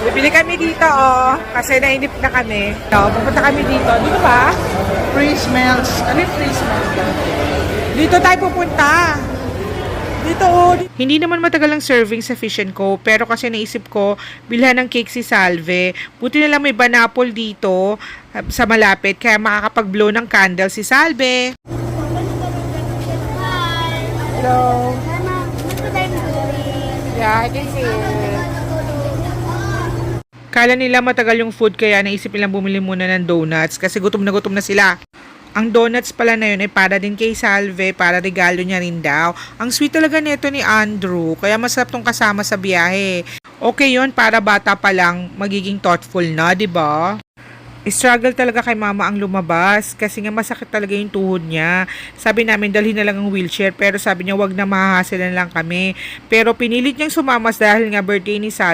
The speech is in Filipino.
Bibili kami dito, oh. Kasi nainip na kami. So, pupunta kami dito. Dito ba? Free smells. Ano yung free smells? Dito tayo pupunta. Dito, oh. Hindi naman matagal ang serving sa Fish & Co. Pero kasi naisip ko, bilhan ng cake si Salve. Buti na lang may banapol dito sa malapit. Kaya makakapag-blow ng candle si Salve. Hello. Yeah, I can see it. Kala nila matagal yung food kaya naisip nilang bumili muna ng donuts kasi gutom na sila. Ang donuts pala na yun ay para din kay Salve, para regalo niya rin daw. Ang sweet talaga nito ni Andrew, kaya masarap tong kasama sa biyahe. Okay yun, para bata pa lang, magiging thoughtful na, di ba? Struggle talaga kay mama ang lumabas kasi nga masakit talaga yung tuhod niya. Sabi namin dalhin na lang ang wheelchair pero sabi niya wag na mahahasilan lang kami. Pero pinilit niyang sumamas dahil nga birthday ni Salve.